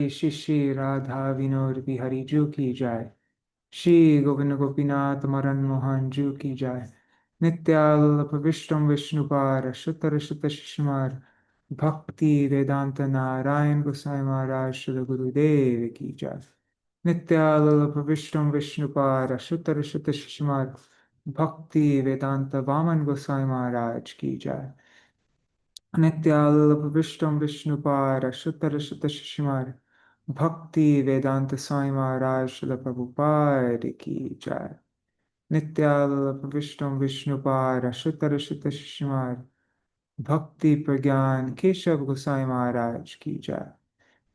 श्री श्री राधा विनोद बिहारी जू की जाय। श्री गोविंद गोपीनाथ मदन मोहन जू की जाय। नित्याल्प विष्णु विष्णुपार शुतर शुत शिशुमार भक्ति वेदांत नारायण गोसाई महाराज श्री गुरुदेव की जाय। नित्याल्प विष्णु विष्णुपार शुतर शुत शिशुमार भक्ति वेदांत वामन गोसाई महाराज की जाय। नित्याल्प विष्णु विष्णुपार शुतर शुत शिशुमार भक्ति वेदांत स्वामी महाराज श्रील प्रभुपाद की जय। नित्याल्प विष्णु विष्णुपार शुतर शुत शिशुमार भक्ति प्रज्ञान केशव गोसाई महाराज की जय।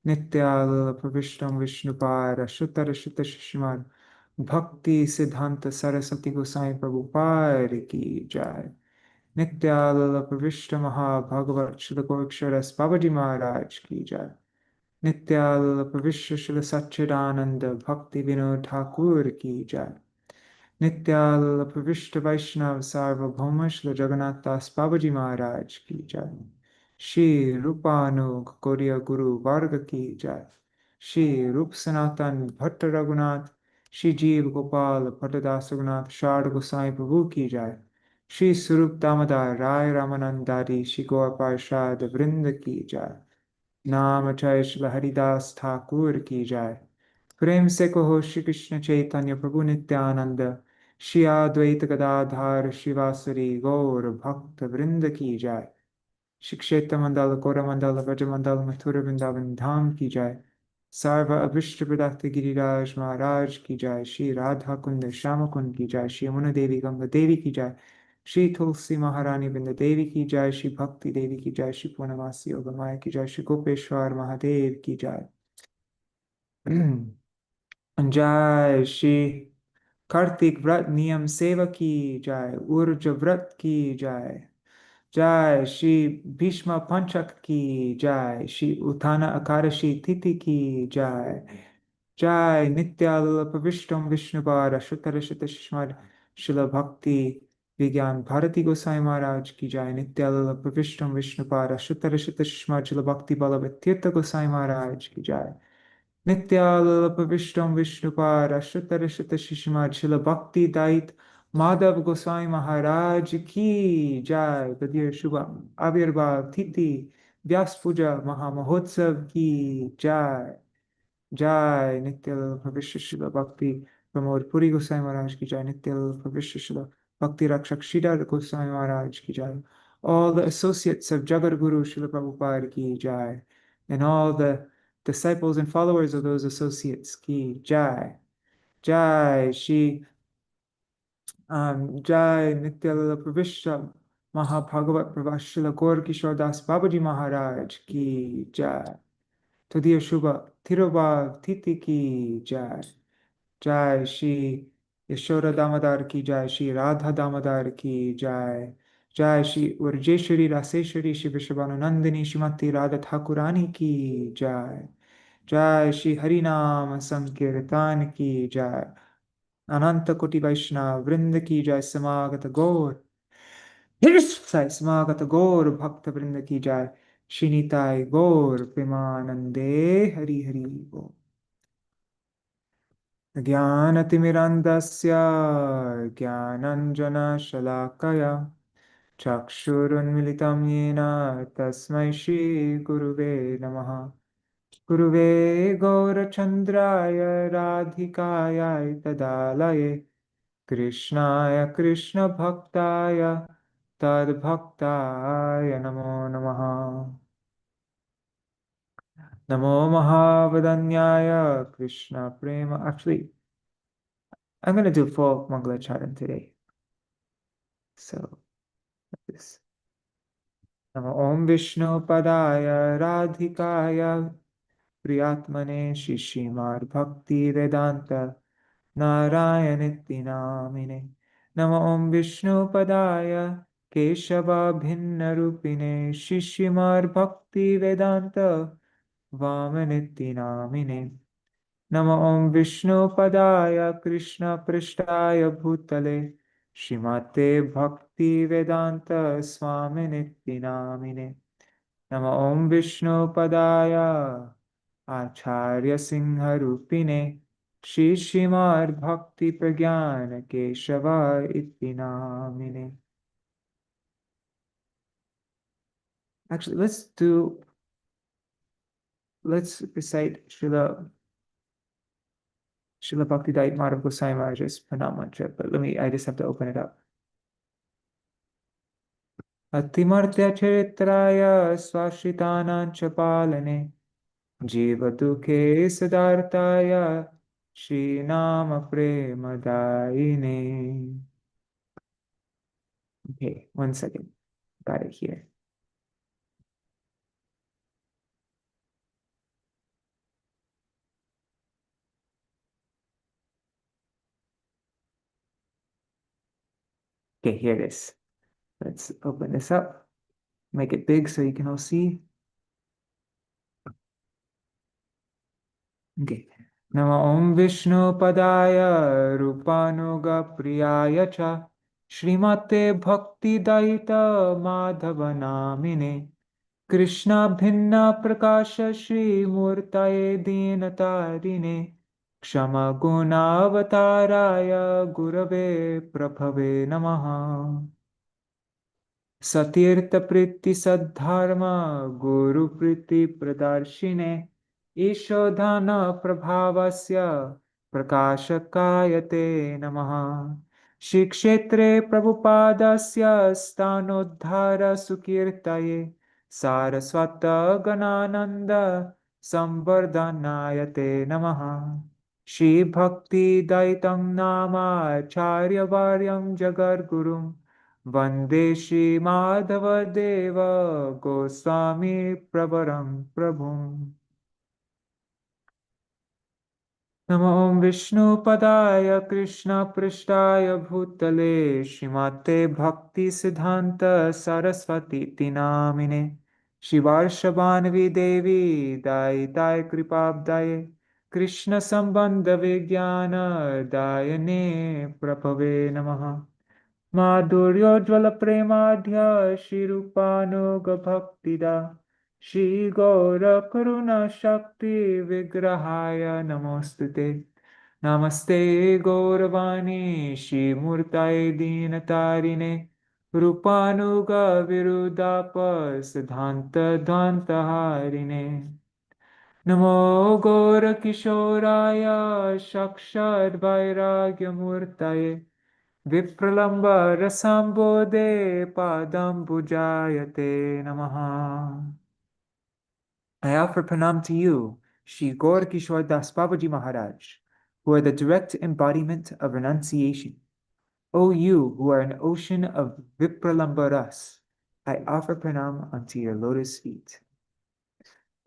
नित्याल्प विष्णु विष्णुपार शुतर शुत शिशुमार भक्ति सिद्धांत सरस्वती गोसाई प्रभुपाद की जय। नित्याल्प विष्णु महाभागवत श्री गोरक्षरस बाबाजी महाराज की जय। नित्याल्प विश्व श्री सच्चिदानंद भक्ति विनोद ठाकुर की जय। नित्याल्प विष्णु वैष्णव सार्वभौम श्री जगन्नाथ दास बाबाजी महाराज की जय। श्री रूपानुग गौड़ीय गुरु वर्ग की जय। श्री रूप सनातन भट्ट रघुनाथ श्री जीव गोपाल भट्टदास रघुनाथ शारद गोसाई प्रभु की जय। श्री स्वरूप दामोदर राय रामानंदारी श्री गौर पार्षद वृंद की जय। नाम जय श्री हरिदास ठाकुर की जय। प्रेम से कहो श्री कृष्ण चैतन्य प्रभु नित्यानंद श्री अद्वैत गदाधर शिवासुरी गौर भक्त वृंद की जय। श्री क्षेत्र मंडल गौरमंडल ब्रजमंडल मथुरा वृंदावन धाम की जय। सर्व अभिष्ट प्रदाते गिरिराज महाराज की जय। श्री राधा कुंद श्याम कुंद की जय। श्री यमुना देवी गंगा देवी की जय। श्री तुलसी महारानी वृंद देवी की जय। श्री भक्ति देवी की जय। श्री पूर्णमासी योग माया की जय। श्री गोपेश्वर महादेव की जय। जय श्री कार्तिक व्रत नियम सेवा की जय। ऊर्ज व्रत की जय। जय श्री भीष्म पंचक की जय। श्री उत्थान एकादशी तिथि की जय। जय नित्याल्प विष्णु विष्णुपाद शुतर शुत शिशुमार शिल भक्ति विज्ञान भारती गोसाई महाराज की जय। नित्याल्प विष्णु विष्णुपाद शुतर शुत शिशुमार शिल भक्ति बल तीर्थ गोसाई महाराज की जय। नित्याल्प विष्णु विष्णुपाद शुतर शुत शिशुमार शिल भक्ति दायित माधव गोसाई महाराज की जय। तदीय शुभ आविर्भाव तिथि व्यास पूजा महामहोत्सव की जय। जय नित्याल्प विश्व शिल भक्ति प्रमोद पुरी गोसाई महाराज की जय। नित्याल्प विश्व शिल भक्ति रक्षक श्रीधर गोसाई महाराज की जय। All the associates of Jagat Guru Srila Prabhupada ki jai, and all the disciples and followers of those associates ki jai. Jai Shri Jai Nitya Pravishra Mahabhagavat Prabhu Śrīla Gaura-kīśora Das Bābājī Mahārāja ki jai. Tadiya Shubha Tirobha Titi ki jai. Jai Shri Yashoda Damodar ki jai. Shri Radha Damodar ki jai. Jai Shri Urjeshwari Raseshwari Shri Vishvananandini Shrimati Radha Ṭhākurani ki jai. Jai Shri Harinam Sankirtan ki jai. अनंत कोटि वैष्णव वृंद की जय। समागत गौर समागत गौर भक्त वृंद की जय। श्रीनिताय गौर प्रेमानंदे हरि हरि बोल। ज्ञानतिमिरन्धस्य ज्ञानाञ्जनशलाकया चक्षुरुन्मिलितं येन तस्मै श्रीगुरुवे नमः। गुरुवे गौरचन्द्राय राधिकायै तदालये कृष्णाय कृष्णभक्ताय तद्भक्ताय नमो नमः। नमो महावदन्याय कृष्ण प्रेम। Actually, I'm going to do full Mangalacharan today. So, like this. Namo Om Vishnu Padaya Radhikaya Priyatmane Shishimar Bhakti Vedanta Narayanitti Namine. Namo Om Vishnu Padaya Keshava Bhinna Rupine Shishimar Bhakti Vedanta Vamanitti Namine. Namo Om Vishnu Padaya Krishna Prishtaya Bhutale Shrimate Bhakti Vedanta Swaminitti Namine. Namo Om Vishnu Padaya आचार्य सिंह रूपिणे श्री श्रीमद् भक्ति प्रज्ञान केशव इति नामिने. Actually, let's recite Srila Bhakti Dait Madhav Goswami Maharaj's Pranam Mantra, but I just have to open it up. Atimartya charitraya swashritanam cha palane jiva dukhe sadartaya Shri Nama Prema Daine. Okay, 1 second. Got it here. Okay, here it is. Let's open this up. Make it big so you can all see. Okay. Nama Om Vishnu Padaya Rupanuga Priyaya Cha Srimate Bhakti Daita Madhava Namine Krishna Bhinna Prakasha Shri Murtaye Dinatarine Kshama Guna Avataraya Gurave Prabhave Namaha Satirtha Priti Saddharma Guru Priti Pradarshine Ishodhana Prabhavasya Prakashakayate Namaha Shri Kshetre Prabhupadasya Stanodhara Sukirtaye Sarasvata Ganananda Samvardhanayate Namaha Shri Bhakti Daitam Nama Acharya Varyam Jagar Gurum Vande Shri Madhava Deva Gosvāmī Pravaram Prabhum. Namo Om Vishnu Padaya Krishna Prishtaya Bhutale Srimate Bhaktisiddhānta Sarasvatī Namine Shivarshabhanavi Devi Daitai Kripabdaye Krishna Sambandha Vijnana Dayane Prabhave Namaha Madhuryojvala Premadhya Shirupano Bhaktida Śrī Gaura-karuna Shakti Vigrahaya Namostute Namaste Gauravani Śrī Murtaye Dinatarine Rupanuga Virudapa Siddhanta Dvantaharine Namo Gaura-kiśorāya Shakshad Vairagya Murtaye Vipralamba Rasambode Padam Pujayate Namaha. I offer pranam to you, Śrī Gaura-kiśora Das Bābājī Mahārāja, who are the direct embodiment of renunciation. O you who are an ocean of Vipralamba Ras, I offer pranam unto your lotus feet.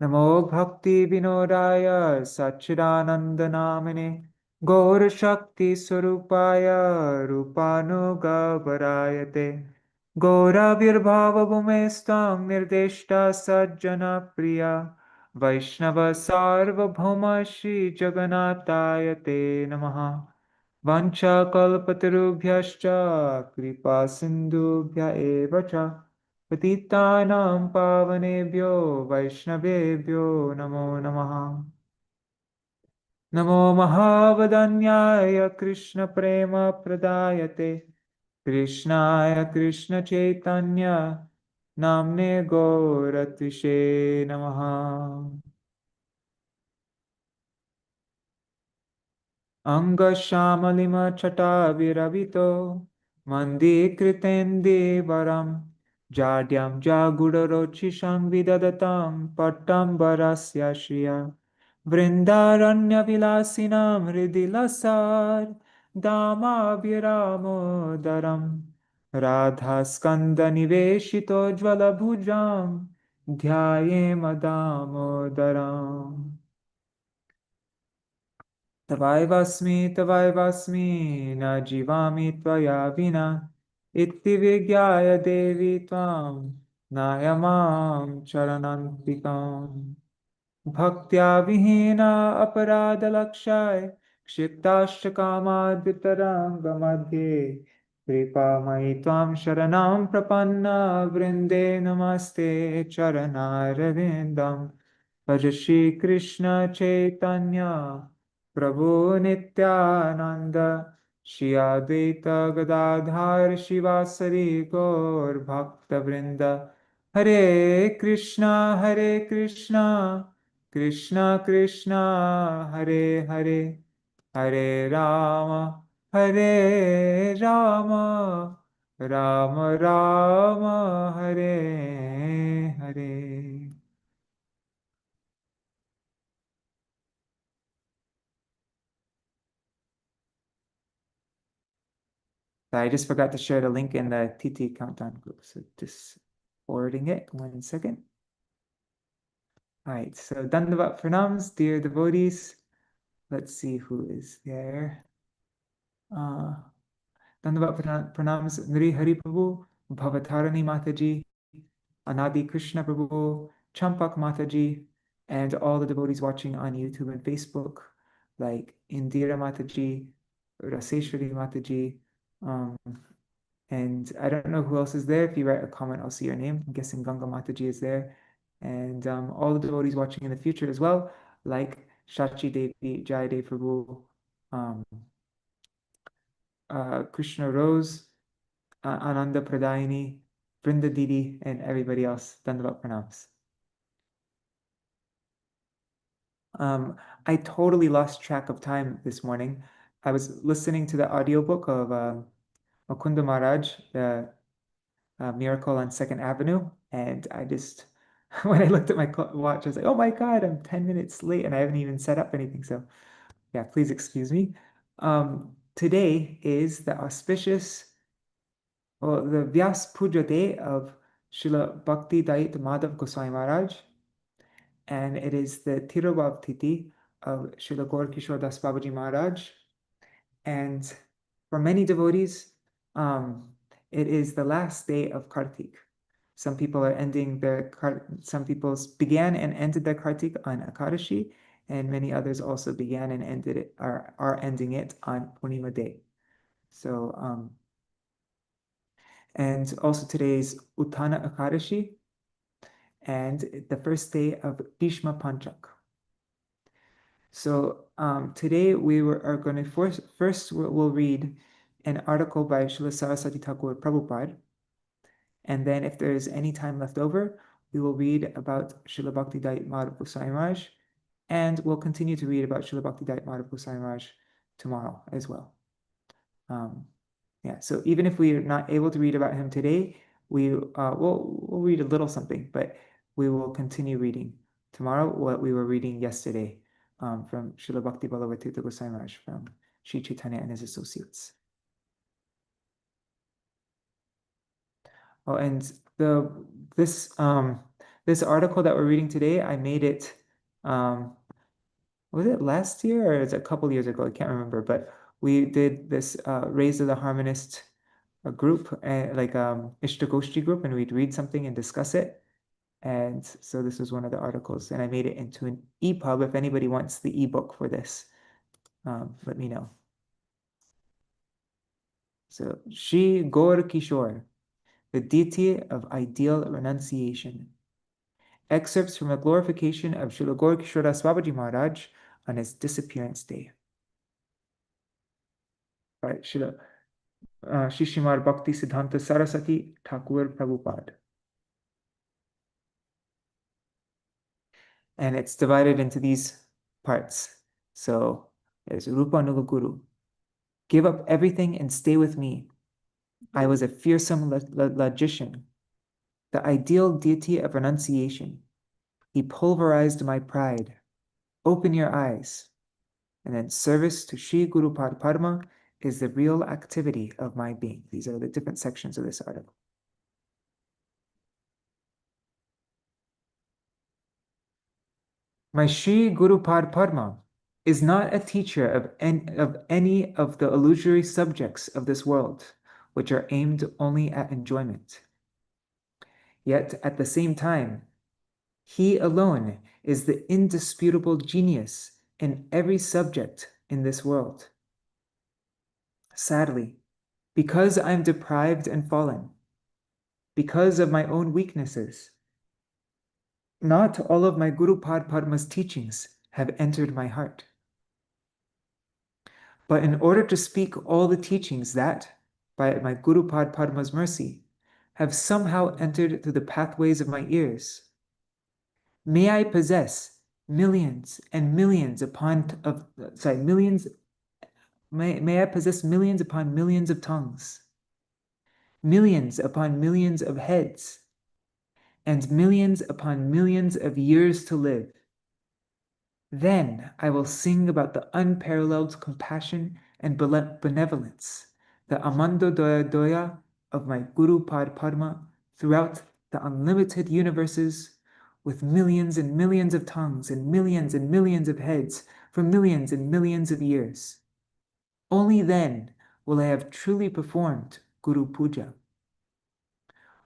Namo Bhakti Vinodaya Satchidananda Namine Gaura Shakti Swarupaya Rupanuga Varayate Gaura Virbhava Bhumestam Nirdeshta Sajjana Priya Vaishnava Sarvabhauma Shri Jagannataya Te Namaha Vancha Kalpatarubhyascha Kripa Sindhubhya Evacha Patitanam Pavanebhyo Vaishnavebhyo Namo Namaha Namo Mahavadanyaya Krishna Prema Pradayate Krishnaya Krishna Chaitanya Namne Gauratishe Namaha Anga Shamalima Chata Viravito Mandi Kritendi Varam Jadyam Jagudarochisham Vidadatam Pattam Barasya Shriya Vrindaranya Vilasinam Hridilasar Dama Viramo Daram Radha Skanda Niveshito Jvala Bhujam Dhyaye Madamo Daram Tavaivasmi na jivami tvaya vina itti vigyaya devi tvam nayamam charanantikam bhaktya vihina aparada lakshay kshiptascha kamadvitaranga madhye kripa mai tvam sharanam prapanna vrinde namaste charanarvindam Bhaja Shri Krishna Chaitanya Prabhu Nityananda Shri Advaita Gadadhar Shivasari Gaur Bhakta Vrinda Hare Krishna Krishna Krishna Hare Hare Hare Rama Rama Rama Hare Hare. I just forgot to share the link in the TT Countdown group, so just forwarding it. 1 second. All right, so Dandavat Pranams, dear devotees. Let's see who is there. Dandavat Pranams, Nri Hari Prabhu, Bhavatarani Mataji, Anadi Krishna Prabhu, Champak Mataji, and all the devotees watching on YouTube and Facebook, like Indira Mataji, Raseshwari Mataji, and I don't know who else is there. If you write a comment, I'll see your name. I'm guessing Ganga Mataji is there. And all the devotees watching in the future as well, like Shachi Devi, Jayadev Prabhu, Krishna Rose, Ananda Pradayini, Brinda Didi, and everybody else. Dandavat Pranams. I totally lost track of time this morning. I was listening to the audiobook of Mukunda Maharaj, the Miracle on 2nd Avenue, and I just, when I looked at my watch, I was like, oh my God, I'm 10 minutes late and I haven't even set up anything. So yeah, please excuse me. Today is the auspicious, or the Vyāsa-pūjā day of Śrīla Bhakti-dāita Madhav Gosvāmī Mahārāja, and it is the Tirobhav Tithi of Śrīla Gaura-kiśora Das Bābājī Mahārāja. And for many devotees, it is the last day of Kartik. Some people are ending their some people began and ended their Kartik on Akadashi, and many others also began and ended it, are ending it on Purnima day. So and also today's Uttana Akadashi and the first day of Bhishma Panchak. So today we are going to first we'll read an article by Srila Sarasvatī Ṭhākura Prabhupāda, and then if there is any time left over, we will read about Śrīla Bhakti-dāita Madhav Gosvāmī Mahārāja, and we'll continue to read about Śrīla Bhakti-dāita Madhav Gosvāmī Mahārāja tomorrow as well. Yeah, so even if we are not able to read about him today, we'll read a little something, but we will continue reading tomorrow what we were reading yesterday from Śrīla Bhakti Ballabha Gosvāmī Mahārāja from Sri Chaitanya and his associates. Oh, and this article that we're reading today, I made it, was it last year or is it a couple years ago? I can't remember, but we did this Raised of the Harmonist group, like Ishtagoshti group, and we'd read something and discuss it. And so this was one of the articles, and I made it into an EPUB. If anybody wants the ebook for this, let me know. So Śrī Gaura-kiśora, the deity of ideal renunciation. Excerpts from the glorification of Śrīla Gaura-kiśora Bābājī Mahārāja on his disappearance day. All right, Śrīla Shishimar Bhaktisiddhānta Sarasvatī Ṭhākura Prabhupāda. And it's divided into these parts. So there's Rupa Nuga Guru. Give up everything and stay with me. I was a fearsome logician, the ideal deity of renunciation. He pulverized my pride. Open your eyes. And then service to Sri Guru Padma is the real activity of my being. These are the different sections of this article. My Sri Guru Padma is not a teacher of any of the illusory subjects of this world, which are aimed only at enjoyment. Yet at the same time, he alone is the indisputable genius in every subject in this world. Sadly, because I'm deprived and fallen, because of my own weaknesses, Not all of my Guru Padma's teachings have entered my heart. But in order to speak all the teachings that, by my Guru Padma's mercy, have somehow entered through the pathways of my ears, may I possess millions and millions may I possess millions upon millions of tongues, millions upon millions of heads, and millions upon millions of years to live. Then I will sing about the unparalleled compassion and benevolence, the Amando Doya Doya of my Guru Padma throughout the unlimited universes, with millions and millions of tongues and millions of heads for millions and millions of years. Only then will I have truly performed Guru Puja.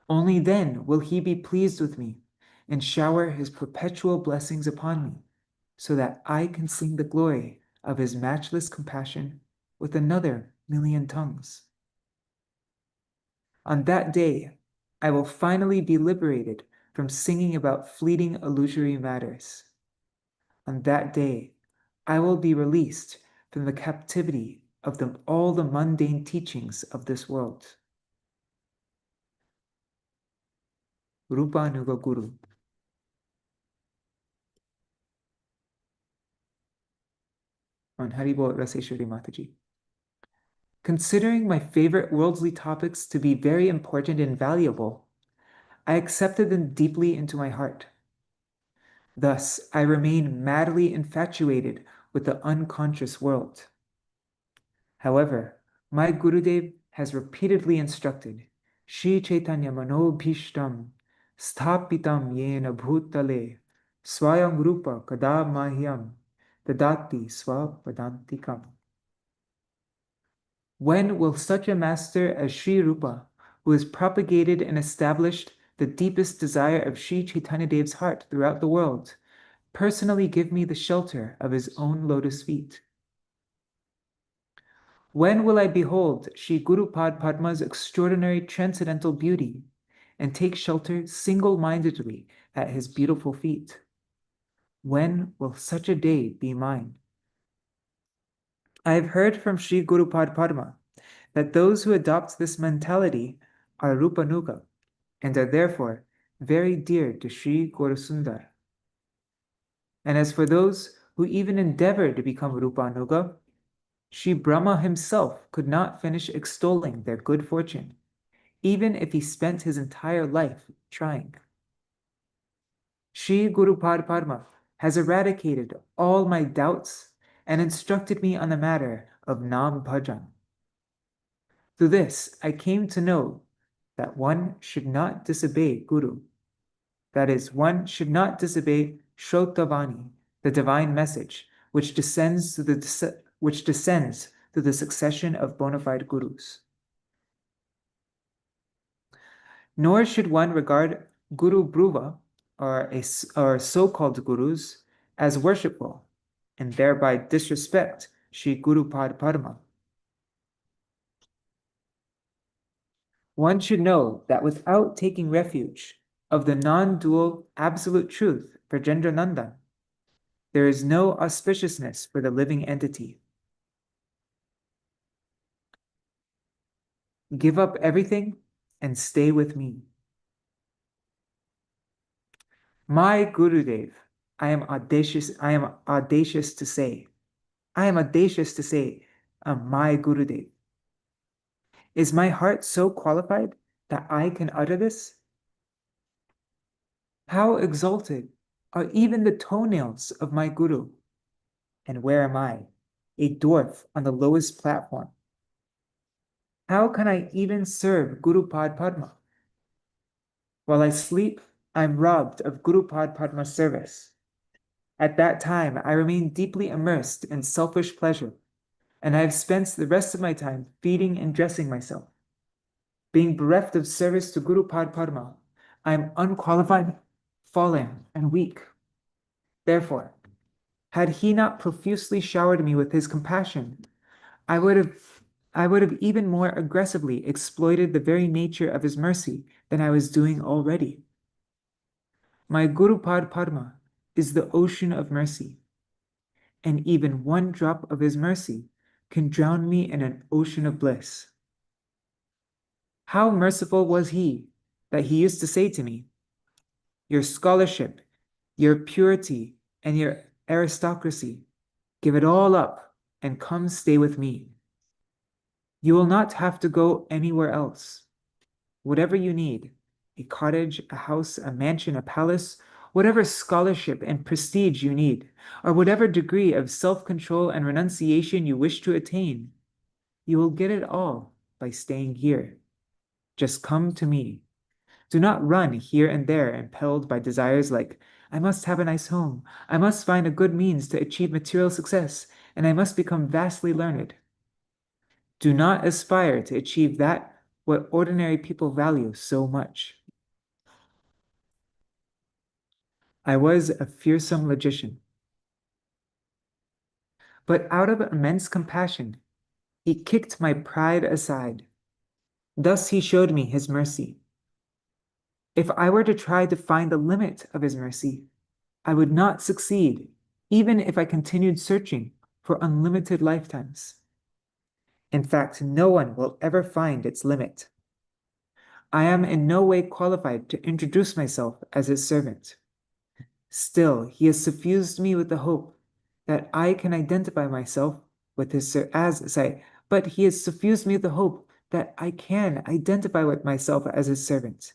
Only then will he be pleased with me and shower his perpetual blessings upon me, so that I can sing the glory of his matchless compassion with another million tongues. On that day, I will finally be liberated from singing about fleeting illusory matters. On that day, I will be released from the captivity of all the mundane teachings of this world. Rupa Nuga Guru. On Haribol Raseshwari Mataji. Considering my favorite worldly topics to be very important and valuable, I accepted them deeply into my heart. Thus, I remain madly infatuated with the unconscious world. However, my Gurudev has repeatedly instructed, Shri Chaitanya Manobhishtam Sthapitam Yena Bhutale Swayam Rupa Kada Mahyam Dadati Swapadantikam. When will such a master as Sri Rupa, who has propagated and established the deepest desire of Sri Chaitanya Dev's heart throughout the world, personally give me the shelter of his own lotus feet? When will I behold Sri Guru Padma's extraordinary transcendental beauty and take shelter single-mindedly at his beautiful feet? When will such a day be mine? I have heard from Sri Guru Padma that those who adopt this mentality are Rupanuga and are therefore very dear to Sri Gaurasundar. And as for those who even endeavor to become Rupanuga, Sri Brahma himself could not finish extolling their good fortune, even if he spent his entire life trying. Sri Guru Padma has eradicated all my doubts and instructed me on the matter of Nam Bhajan. Through this, I came to know that one should not disobey Guru. That is, one should not disobey Shrotavani, the divine message, which descends through the succession of bona fide Gurus. Nor should one regard Guru Bhruva, or so-called Gurus, as worshipful, and thereby disrespect Sri Guru Padma. One should know that without taking refuge of the non-dual absolute truth for Jendranandan, there is no auspiciousness for the living entity. Give up everything and stay with me. My Gurudev, I am audacious to say, my Gurudev. Is my heart so qualified that I can utter this? How exalted are even the toenails of my Guru? And where am I, a dwarf on the lowest platform? How can I even serve Guru Padma? While I sleep, I'm robbed of Guru Padma's service. At that time, I remain deeply immersed in selfish pleasure, and I have spent the rest of my time feeding and dressing myself. Being bereft of service to Guru Padma, I am unqualified, fallen, and weak. Therefore, had he not profusely showered me with his compassion, I would have even more aggressively exploited the very nature of his mercy than I was doing already. My Guru Padma is the ocean of mercy, and even one drop of his mercy can drown me in an ocean of bliss. How merciful was he that he used to say to me, your scholarship, your purity, and your aristocracy, give it all up and come stay with me. You will not have to go anywhere else. Whatever you need, a cottage, a house, a mansion, a palace, whatever scholarship and prestige you need, or whatever degree of self-control and renunciation you wish to attain, you will get it all by staying here. Just come to me. Do not run here and there impelled by desires like, I must have a nice home, I must find a good means to achieve material success, and I must become vastly learned. Do not aspire to achieve that what ordinary people value so much. I was a fearsome logician. But out of immense compassion, he kicked my pride aside. Thus he showed me his mercy. If I were to try to find the limit of his mercy, I would not succeed, even if I continued searching for unlimited lifetimes. In fact, no one will ever find its limit. I am in no way qualified to introduce myself as his servant. Still, he has suffused me with the hope that I can identify myself with his but he has suffused me with the hope that I can identify with myself as his servant.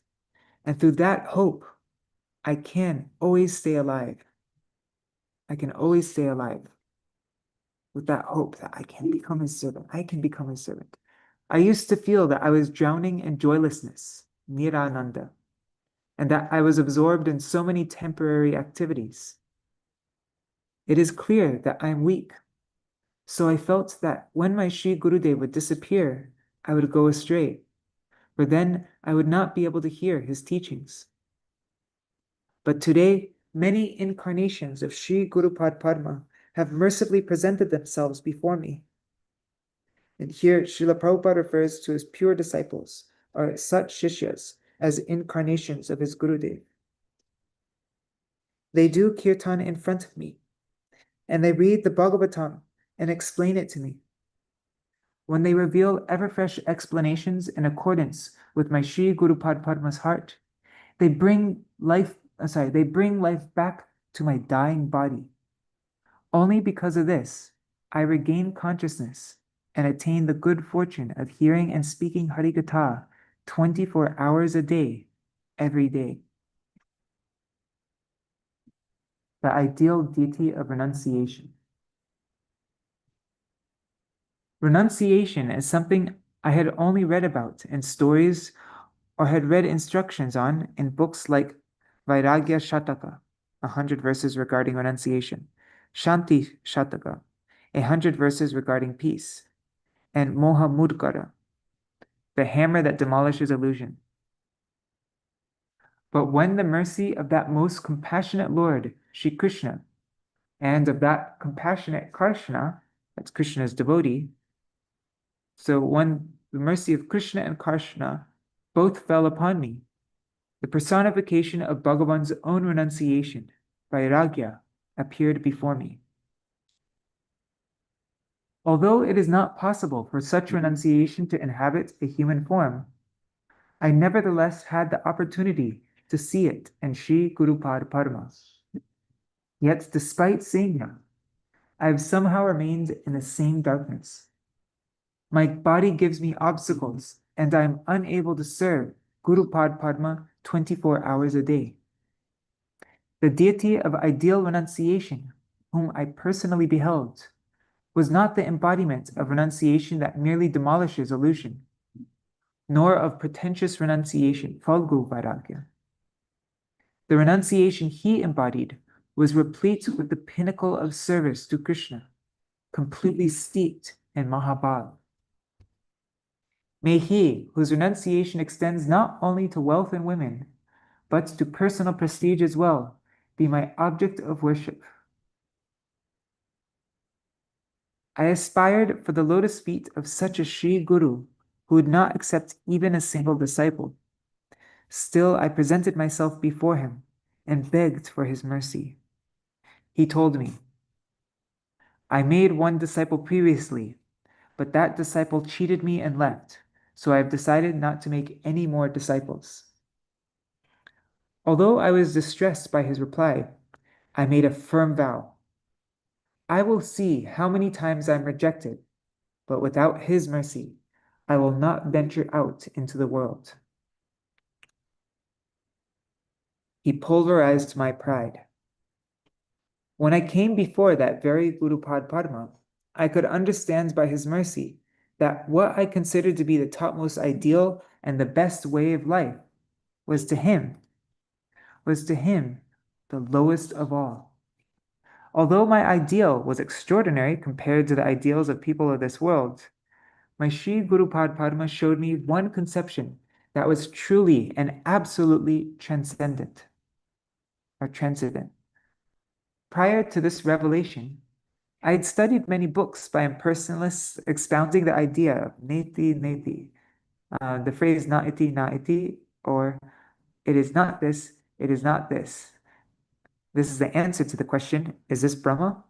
And through that hope, I can always stay alive. I can always stay alive with that hope that I can become his servant. I can become his servant. I used to feel that I was drowning in joylessness, nirananda, and that I was absorbed in so many temporary activities. It is clear that I am weak. So I felt that when my Sri Gurudev would disappear, I would go astray, for then I would not be able to hear his teachings. But today, many incarnations of Sri Guru Padma have mercifully presented themselves before me. And here, Srila Prabhupada refers to his pure disciples, or Sat Shishyas, as incarnations of his Gurudev. They do kirtan in front of me, and they read the Bhagavatam and explain it to me. When they reveal ever-fresh explanations in accordance with my Sri Guru Padma's heart, they bring life back to my dying body. Only because of this, I regain consciousness and attain the good fortune of hearing and speaking Harikatha 24 hours a day, every day. The ideal deity of renunciation. Renunciation is something I had only read about in stories or had read instructions on in books like Vairagya Shataka, 100 verses regarding renunciation, Shanti Shataka, 100 verses regarding peace, and Moha Mudgara, the hammer that demolishes illusion. But when the mercy of that most compassionate Lord, Shri Krishna, and of that compassionate Krishna, that's Krishna's devotee, so when the mercy of Krishna and Krishna both fell upon me, the personification of Bhagavan's own renunciation, Vairagya, appeared before me. Although it is not possible for such renunciation to inhabit a human form, I nevertheless had the opportunity to see it in Sri Guru Padma. Yet, despite seeing him, I have somehow remained in the same darkness. My body gives me obstacles, and I am unable to serve Guru Padma 24 hours a day. The deity of ideal renunciation, whom I personally beheld, was not the embodiment of renunciation that merely demolishes illusion, nor of pretentious renunciation, Falgu Vairagya. The renunciation he embodied was replete with the pinnacle of service to Krishna, completely steeped in Mahabhav. May he, whose renunciation extends not only to wealth and women, but to personal prestige as well, be my object of worship. I aspired for the lotus feet of such a Sri Guru who would not accept even a single disciple. Still, I presented myself before him and begged for his mercy. He told me, "I made one disciple previously, but that disciple cheated me and left, so I have decided not to make any more disciples." Although I was distressed by his reply, I made a firm vow. I will see how many times I'm rejected, but without his mercy, I will not venture out into the world. He pulverized my pride. When I came before that very Guru Padma, I could understand by his mercy that what I considered to be the topmost ideal and the best way of life was to him the lowest of all. Although my ideal was extraordinary compared to the ideals of people of this world, my Sri Guru Padma showed me one conception that was truly and absolutely transcendent. Prior to this revelation, I had studied many books by impersonalists expounding the idea of neti. The phrase na iti, or it is not this, it is not this. This is the answer to the question, is this Brahma?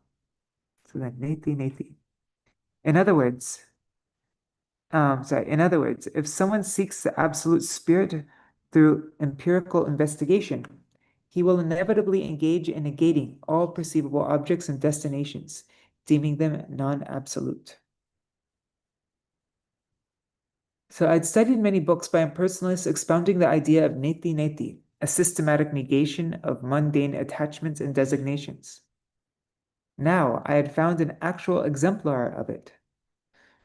So then neti. In other words, if someone seeks the absolute spirit through empirical investigation, he will inevitably engage in negating all perceivable objects and destinations, deeming them non-absolute. So I'd studied many books by impersonalists expounding the idea of neti, a systematic negation of mundane attachments and designations. Now I had found an actual exemplar of it.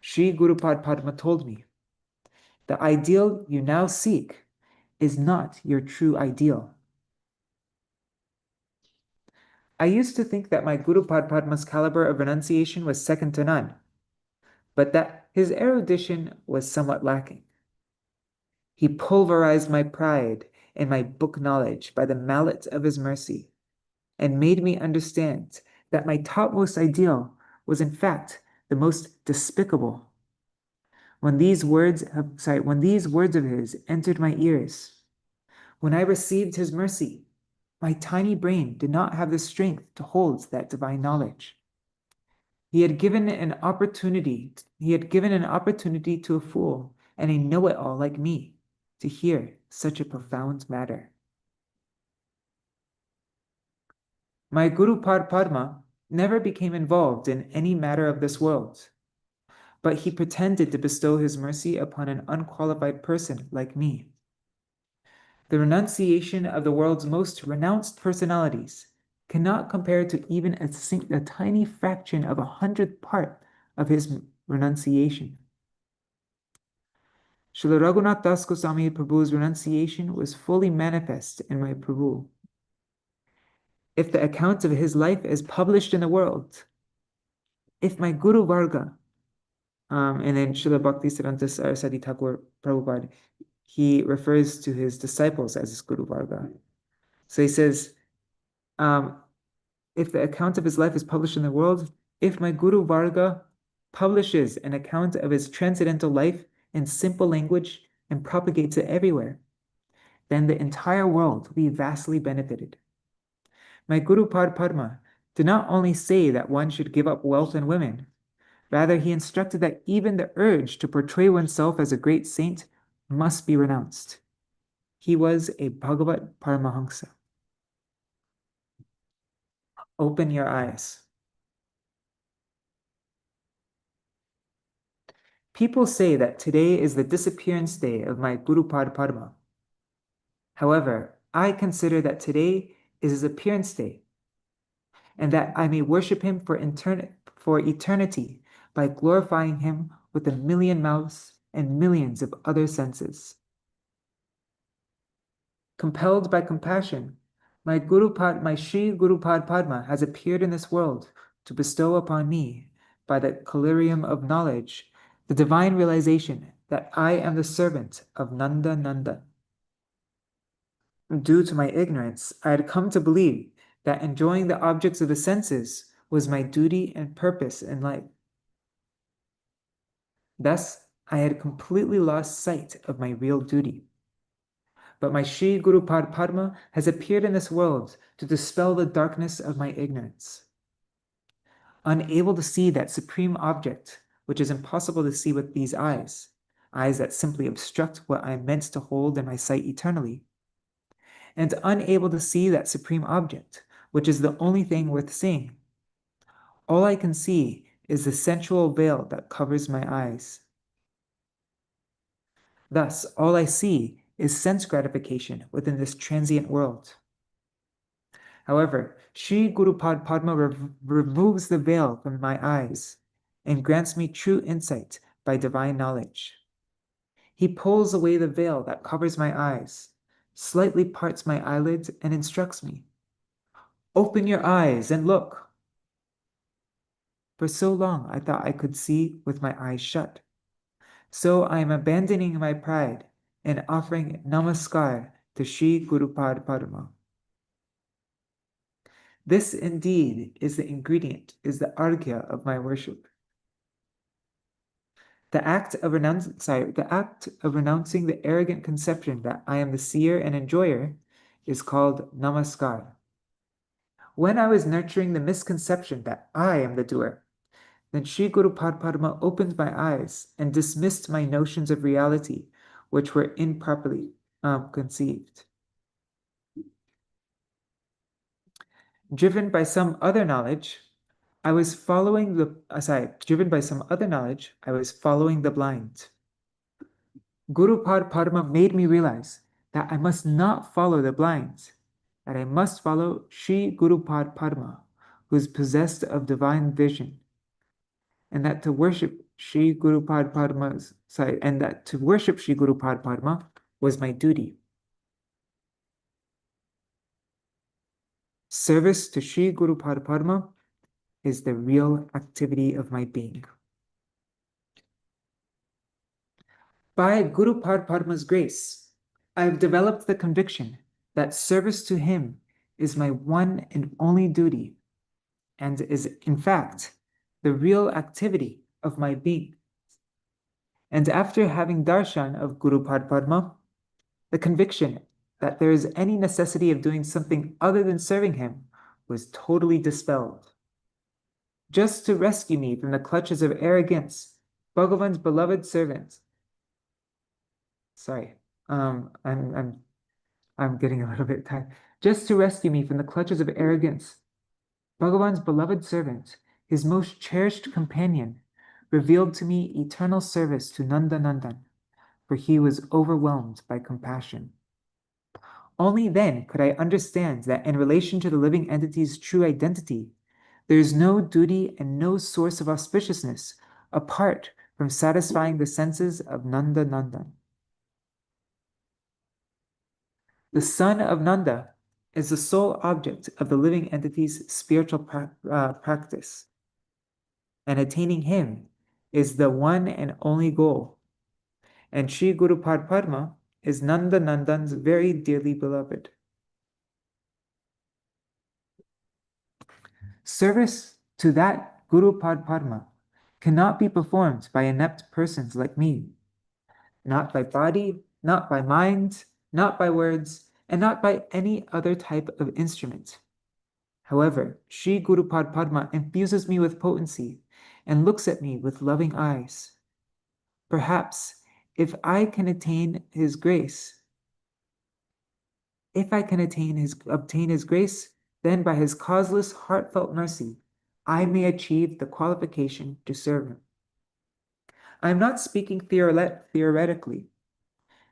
Sri Guru Padma told me, "The ideal you now seek is not your true ideal." I used to think that my Guru Padma's caliber of renunciation was second to none, but that his erudition was somewhat lacking. He pulverized my pride and my book knowledge by the mallet of his mercy, and made me understand that my topmost ideal was in fact the most despicable. When these words of his entered my ears, when I received his mercy, my tiny brain did not have the strength to hold that divine knowledge. He had given an opportunity to a fool and a know-it-all like me to hear such a profound matter. My Guru Padma never became involved in any matter of this world, but he pretended to bestow his mercy upon an unqualified person like me. The renunciation of the world's most renounced personalities cannot compare to even a tiny fraction of 100th part of his renunciation. Srila Raghunath Das Goswami Prabhu's renunciation was fully manifest in my Prabhu. If the account of his life is published in the world, if my Guru Varga, and then Srila Bhaktisiddhānta Sarasvatī Ṭhākura Prabhupāda, he refers to his disciples as his Guru Varga. So he says, if the account of his life is published in the world, if my Guru Varga publishes an account of his transcendental life in simple language and propagates it everywhere, then the entire world will be vastly benefited. My Guru Padma did not only say that one should give up wealth and women, rather he instructed that even the urge to portray oneself as a great saint must be renounced. He was a Bhagavat Paramahamsa. Open your eyes. People say that today is the disappearance day of my Guru Padma. However, I consider that today is his appearance day, and that I may worship him for eternity by glorifying him with 1,000,000 mouths and millions of other senses. Compelled by compassion, my Sri Guru Padma has appeared in this world to bestow upon me, by the collyrium of knowledge, the divine realization that I am the servant of Nanda. Due to my ignorance, I had come to believe that enjoying the objects of the senses was my duty and purpose in life. Thus, I had completely lost sight of my real duty. but my Śrī Gaura-kīśora has appeared in this world to dispel the darkness of my ignorance. Unable to see that supreme object, which is impossible to see with these eyes that simply obstruct what I am meant to hold in my sight eternally, and unable to see that supreme object, which is the only thing worth seeing. All I can see is the sensual veil that covers my eyes. Thus, all I see is sense gratification within this transient world. However, Śrī Gaura-kīśora removes the veil from my eyes and grants me true insight by divine knowledge. He pulls away the veil that covers my eyes, slightly parts my eyelids, and instructs me. Open your eyes and look. For so long I thought I could see with my eyes shut. So I am abandoning my pride and offering namaskar to Śrī Gaura-kīśora. This indeed is the ingredient, is the arghya of my worship. The act of renouncing the arrogant conception that I am the seer and enjoyer is called namaskar. When I was nurturing the misconception that I am the doer, then Śrī Gaura-kīśora opened my eyes and dismissed my notions of reality, which were improperly conceived. Driven by some other knowledge, I was following the blind. Guru Padma made me realize that I must not follow the blind, that I must follow Śrī Gaura-kīśora, who is possessed of divine vision, and that to worship Śrī Gaura-kīśora was my duty. Service to Śrī Gaura-kīśora is the real activity of my being. By Guru Padma's grace, I have developed the conviction that service to him is my one and only duty, and is, in fact, the real activity of my being. And after having darshan of Guru Padma, the conviction that there is any necessity of doing something other than serving him was totally dispelled. Just to rescue me from the clutches of arrogance, Bhagavan's beloved servant. I'm getting a little bit tired. Just to rescue me from the clutches of arrogance, Bhagavan's beloved servant, his most cherished companion, revealed to me eternal service to Nanda Nandan, for he was overwhelmed by compassion. Only then could I understand that in relation to the living entity's true identity, there is no duty and no source of auspiciousness apart from satisfying the senses of Nanda Nandan. The son of Nanda is the sole object of the living entity's spiritual practice, and attaining him is the one and only goal. And Śrī Gaura-kīśora is Nanda Nandan's very dearly beloved. Service to that Guru Padma cannot be performed by inept persons like me, not by body, not by mind, not by words, and not by any other type of instrument. However, Śrī Gaura-kīśora infuses me with potency and looks at me with loving eyes. Perhaps if I can attain his grace, obtain his grace, then by his causeless, heartfelt mercy, I may achieve the qualification to serve him. I am not speaking theoretically.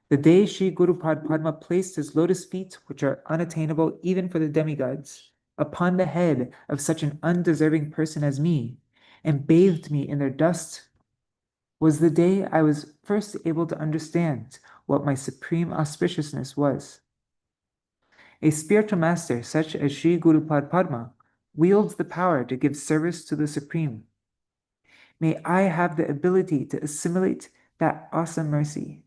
The day Śrī Gaura-kīśora placed his lotus feet, which are unattainable even for the demigods, upon the head of such an undeserving person as me, and bathed me in their dust, was the day I was first able to understand what my supreme auspiciousness was. A spiritual master such as Śrī Gaura-kīśora wields the power to give service to the Supreme. May I have the ability to assimilate that awesome mercy,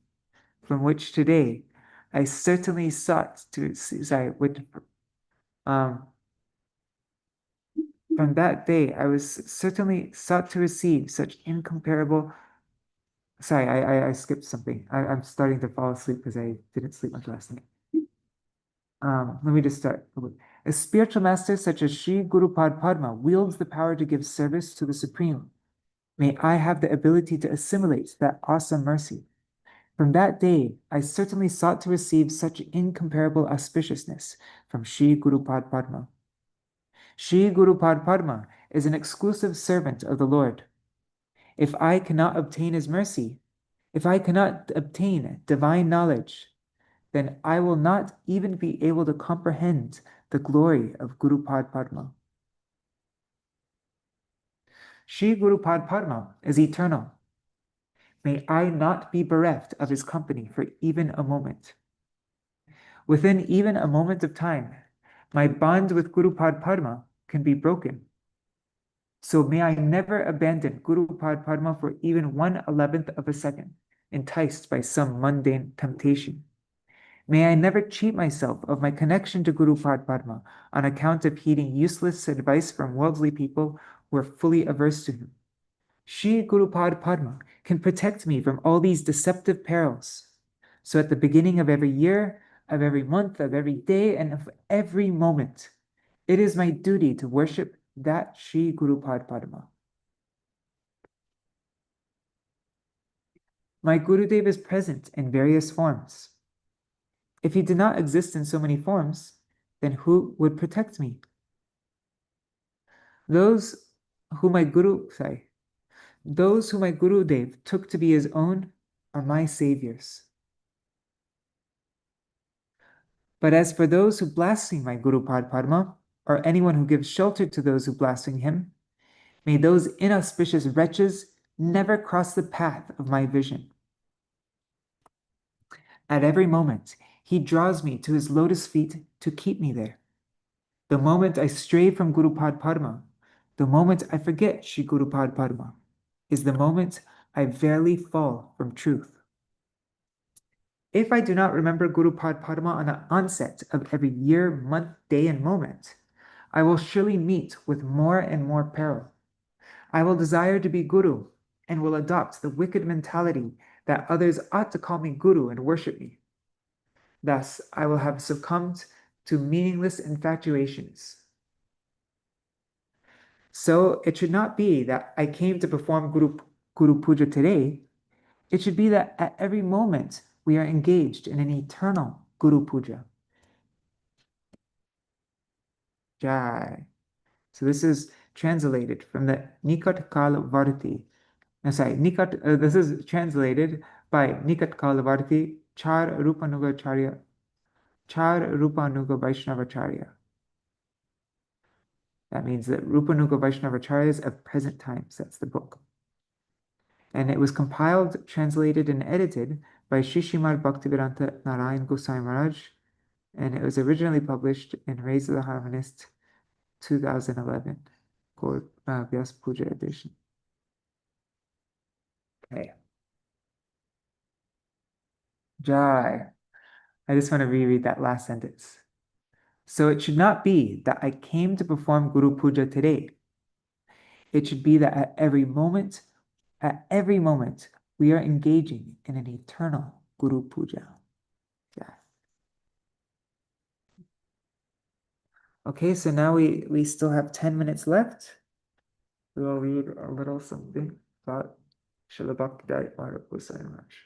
from which today I certainly sought to, from that day I was certainly sought to receive such incomparable. I skipped something. I'm starting to fall asleep because I didn't sleep much last night. let me just start. A spiritual master such as Śrī Gaura-kīśora wields the power to give service to the Supreme. May I have the ability to assimilate that awesome mercy. From that day, I certainly sought to receive such incomparable auspiciousness from Śrī Gaura-kīśora. Śrī Gaura-kīśora is an exclusive servant of the Lord. If I cannot obtain his mercy, if I cannot obtain divine knowledge, then I will not even be able to comprehend the glory of Gaura-kīśora. Śrī Gaura-kīśora is eternal. May I not be bereft of his company for even a moment. Within even a moment of time, my bond with Gaura-kīśora can be broken. So may I never abandon Gaura-kīśora for even 1/11th of a second, enticed by some mundane temptation. May I never cheat myself of my connection to Gaura-kīśora on account of heeding useless advice from worldly people who are fully averse to him. Śrī Gaura-kīśora can protect me from all these deceptive perils. So at the beginning of every year, of every month, of every day, and of every moment, it is my duty to worship that Śrī Gaura-kīśora. My Gurudev is present in various forms. If he did not exist in so many forms, then who would protect me? Those who my Gurudev took to be his own are my saviors. But as for those who blaspheme my Gaura-kīśora, or anyone who gives shelter to those who blaspheme him, may those inauspicious wretches never cross the path of my vision. At every moment, he draws me to his lotus feet to keep me there. The moment I stray from Gaura-kīśora, the moment I forget Śrī Gaura-kīśora, is the moment I verily fall from truth. If I do not remember Gaura-kīśora on the onset of every year, month, day, and moment, I will surely meet with more and more peril. I will desire to be Guru and will adopt the wicked mentality that others ought to call me Guru and worship me. Thus, I will have succumbed to meaningless infatuations. So it should not be that I came to perform Guru Puja today. It should be that at every moment we are engaged in an eternal Guru Puja. Jai. So this is translated from the Nikat Kalavarti. This is translated by Nikat Kalavarti Char Rupanuga Vaishnavacharya. That means that Rupanuga Vaishnavacharyas of present times. That's the book. And it was compiled, translated, and edited by Srimad Bhaktisiddhānta Narayan Gosvāmī Maharaj, and it was originally published in Raise of the Harmonist 2011, called Vyāsa-pūjā edition. Okay. Jai. I just want to reread that last sentence. So it should not be that I came to perform Guru Puja today. It should be that at every moment, we are engaging in an eternal Guru Puja. Yeah. Okay, so now we still have 10 minutes left. We will read a little something about Śrīla Bābājī Mahārāja.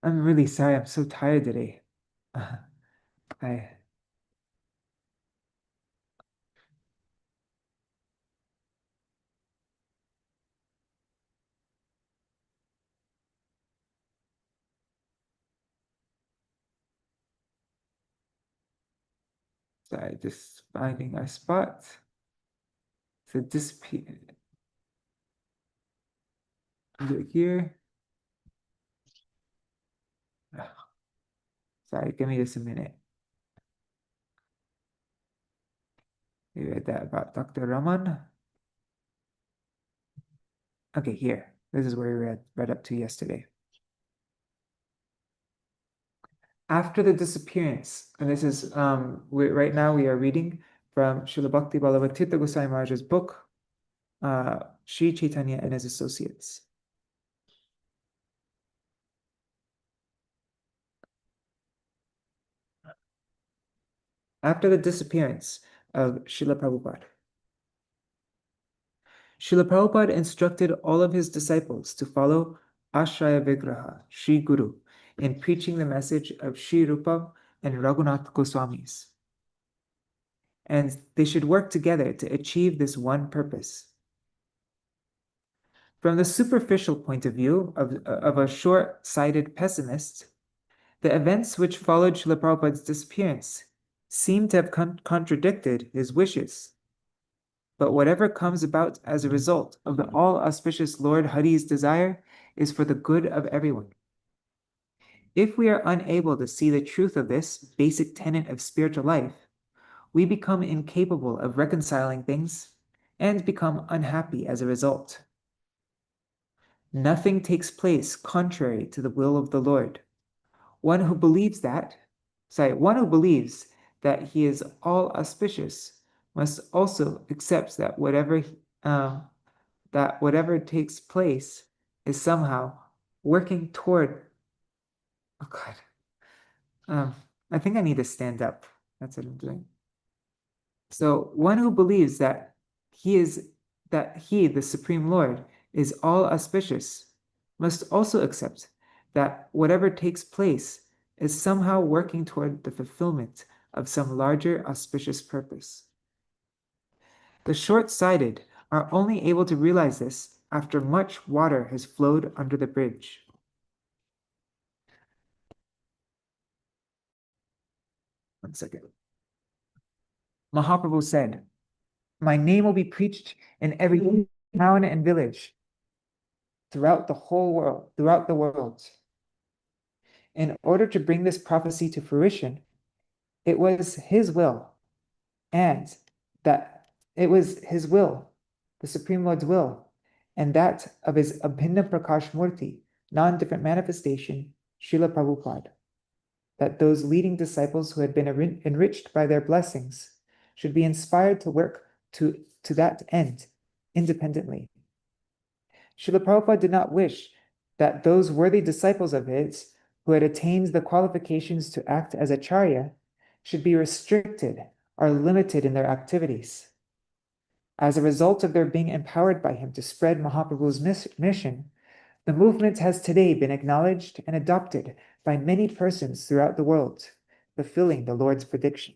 I'm really sorry, I'm so tired today. I just finding our spot. So disappear. Is it here? Sorry, give me just a minute. We read that about Dr. Raman. Okay, here. This is where we read up to yesterday. After the disappearance, and this is right now we are reading from Srila Bhakti Vallabha Tirtha Goswami Maharaj's book, Sri Chaitanya and His Associates. After the disappearance of Srila Prabhupada, Srila Prabhupada instructed all of his disciples to follow Ashraya Vigraha, Sri Guru, in preaching the message of Sri Rupa and Raghunath Goswamis. And they should work together to achieve this one purpose. From the superficial point of view of a short-sighted pessimist, the events which followed Srila Prabhupada's disappearance seem to have contradicted his wishes. But whatever comes about as a result of the all-auspicious Lord Hari's desire is for the good of everyone. If we are unable to see the truth of this basic tenet of spiritual life, we become incapable of reconciling things and become unhappy as a result. Nothing takes place contrary to the will of the Lord. One who believes that he is all auspicious must also accept that whatever takes place is somehow working toward. Oh God, I think I need to stand up. That's what I'm doing. So one who believes that he, the Supreme Lord, is all auspicious must also accept that whatever takes place is somehow working toward the fulfillment of some larger auspicious purpose. The short-sighted are only able to realize this after much water has flowed under the bridge. One second. Mahaprabhu said, "My name will be preached in every town and village throughout the world. In order to bring this prophecy to fruition, it was his will, the Supreme Lord's will, and that of his Abhinna Prakash Murti, non-different manifestation, Srila Prabhupada, that those leading disciples who had been enriched by their blessings should be inspired to work to that end independently. Srila Prabhupada did not wish that those worthy disciples of his who had attained the qualifications to act as acharya should be restricted or limited in their activities. As a result of their being empowered by him to spread Mahaprabhu's mission, the movement has today been acknowledged and adopted by many persons throughout the world, fulfilling the Lord's prediction.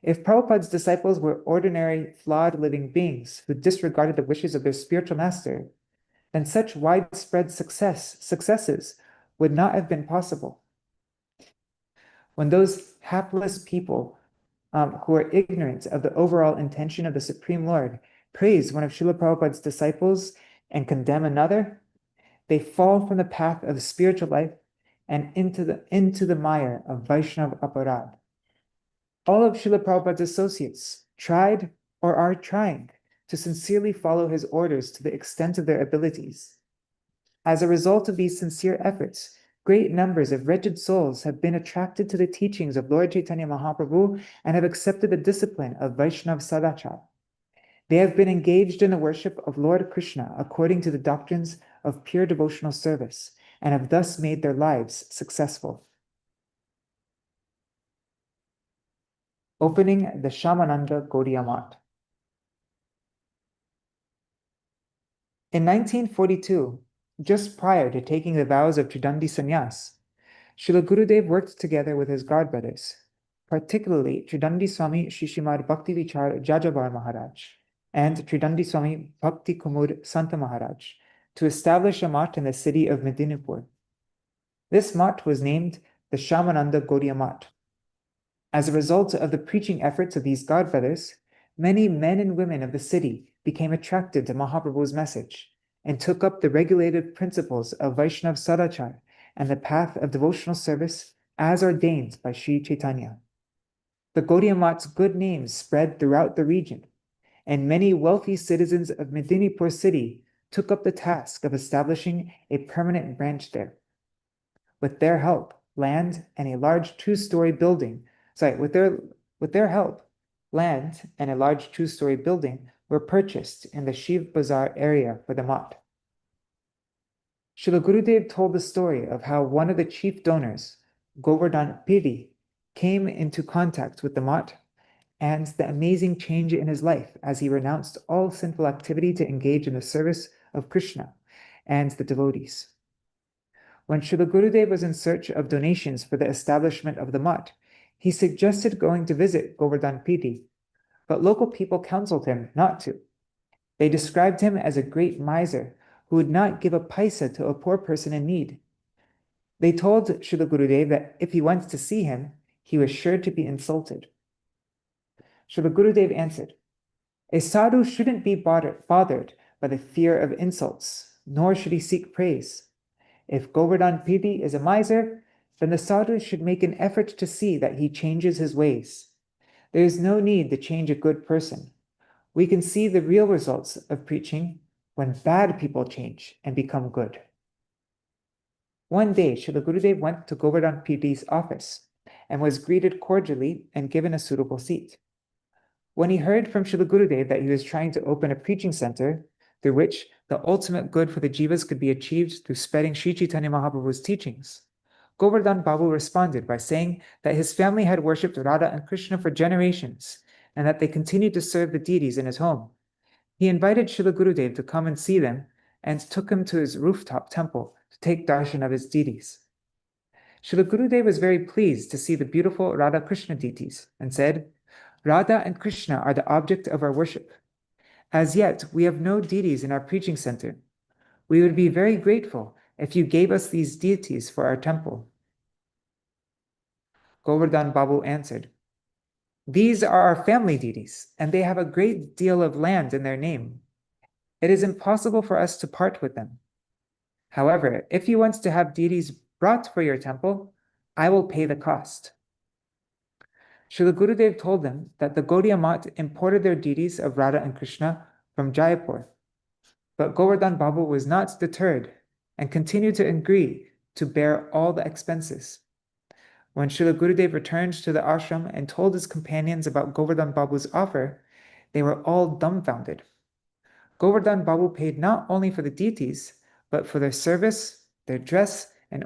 If Prabhupada's disciples were ordinary, flawed living beings who disregarded the wishes of their spiritual master, then such widespread successes would not have been possible. When those hapless people who are ignorant of the overall intention of the Supreme Lord praise one of Srila Prabhupada's disciples and condemn another, they fall from the path of spiritual life and into the mire of Vaishnava aparad. All of Srila Prabhupada's associates tried or are trying to sincerely follow his orders to the extent of their abilities. As a result of these sincere efforts, great numbers of wretched souls have been attracted to the teachings of Lord Chaitanya Mahaprabhu and have accepted the discipline of Vaishnava Sadachar. They have been engaged in the worship of Lord Krishna according to the doctrines of pure devotional service and have thus made their lives successful. Opening the Shyamananda Gaudiya Math. In 1942, just prior to taking the vows of Tridandi Sannyas, Srila Gurudev worked together with his godbrothers, particularly Tridandi Swami Shishimad Bhakti Vichar Jajabar Maharaj and Tridandi Swami Bhakti Kumud Santa Maharaj, to establish a math in the city of Medinipur. This math was named the Shyamananda Gaudiya Math. As a result of the preaching efforts of these godbrothers, many men and women of the city became attracted to Mahaprabhu's message and took up the regulated principles of Vaishnava Sadachar and the path of devotional service as ordained by Sri Chaitanya. The Gaudiya Math's good name spread throughout the region, and many wealthy citizens of Medinipur city took up the task of establishing a permanent branch there. With their help, land and a large two-story building were purchased in the Shiv Bazaar area for the math. Srila Gurudev told the story of how one of the chief donors, Govardhan Piri, came into contact with the mutt and the amazing change in his life as he renounced all sinful activity to engage in the service of Krishna and the devotees. When Śrīla Gurudev was in search of donations for the establishment of the mutt, he suggested going to visit Govardhan Piti, but local people counseled him not to. They described him as a great miser who would not give a paisa to a poor person in need. They told Śrīla Gurudev that if he went to see him, he was sure to be insulted. Śrīla Gurudev answered, "A sadhu shouldn't be bothered by the fear of insults, nor should he seek praise. If Govardhan Piti is a miser, then the sadhu should make an effort to see that he changes his ways. There is no need to change a good person. We can see the real results of preaching when bad people change and become good." One day, Śrīla Gurudev went to Govardhan Piti's office and was greeted cordially and given a suitable seat. When he heard from Śrīla Gurudev that he was trying to open a preaching center through which the ultimate good for the jivas could be achieved through spreading Sri Chaitanya Mahaprabhu's teachings, Govardhan Babu responded by saying that his family had worshipped Radha and Krishna for generations and that they continued to serve the deities in his home. He invited Śrīla Gurudev to come and see them and took him to his rooftop temple to take darshan of his deities. Śrīla Gurudev was very pleased to see the beautiful Radha Krishna deities and said, "Radha and Krishna are the object of our worship. As yet, we have no deities in our preaching center. We would be very grateful if you gave us these deities for our temple." Govardhan Babu answered, "These are our family deities, and they have a great deal of land in their name. It is impossible for us to part with them. However, if you want to have deities brought for your temple, I will pay the cost." Śrīla Gurudev told them that the Gauḍīya Math imported their deities of Radha and Krishna from Jaipur. But Govardhan Babu was not deterred and continued to agree to bear all the expenses. When Śrīla Gurudev returned to the ashram and told his companions about Govardhan Babu's offer, they were all dumbfounded. Govardhan Babu paid not only for the deities, but for their service, their dress and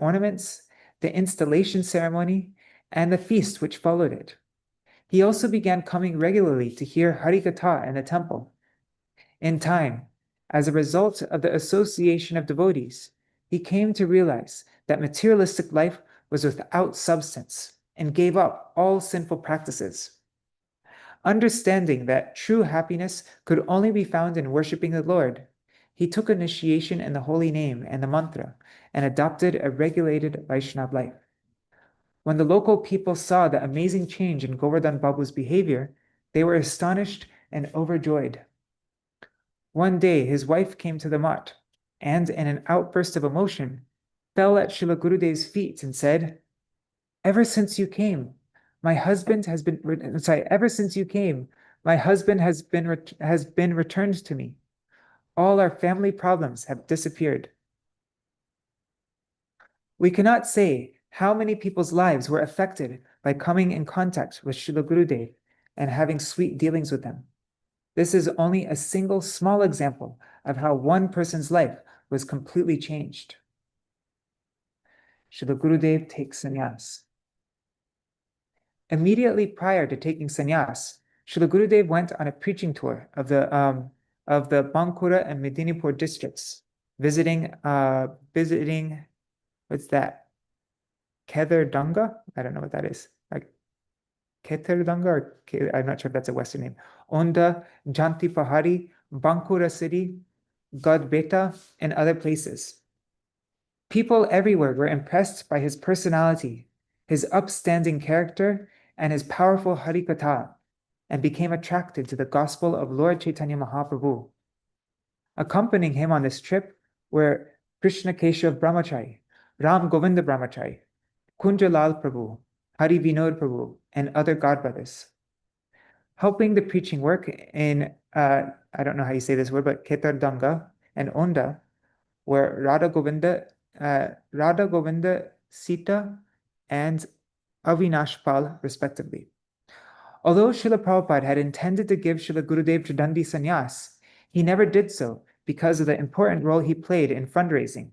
ornaments, the installation ceremony, and the feast which followed it. He also began coming regularly to hear Harikatha in the temple. In time, as a result of the association of devotees, he came to realize that materialistic life was without substance and gave up all sinful practices. Understanding that true happiness could only be found in worshipping the Lord, he took initiation in the holy name and the mantra and adopted a regulated Vaishnava life. When the local people saw the amazing change in Govardhan Babu's behavior, they were astonished and overjoyed. One day, his wife came to the mutt and, in an outburst of emotion, fell at Śrīla Gurudev's feet and said, Ever since you came, my husband has been returned to me. All our family problems have disappeared." We cannot say how many people's lives were affected by coming in contact with Śrīla Gurudev and having sweet dealings with them. This is only a single small example of how one person's life was completely changed. Śrīla Gurudev takes sannyas. Immediately prior to taking sannyas, Śrīla Gurudev went on a preaching tour of the Bankura and Medinipur districts, visiting what's that? Kedardanga? I don't know what that is. Like Ketardanga, or I'm not sure if that's a Western name. Onda, Janti Pahari, Bankura city, Godbeta, and other places. People everywhere were impressed by his personality, his upstanding character, and his powerful Harikatha, and became attracted to the gospel of Lord Chaitanya Mahaprabhu. Accompanying him on this trip were Krishna Keshav Brahmachari, Ram Govinda Brahmachari, Kunjalal Prabhu, Hari Vinod Prabhu, and other godbrothers. Helping the preaching work in, I don't know how you say this word, but Ketardanga and Onda were Radha Govinda Sita, and Avinash Pal, respectively. Although Srila Prabhupada had intended to give Srila Gurudev Tridandi sannyas, he never did so because of the important role he played in fundraising.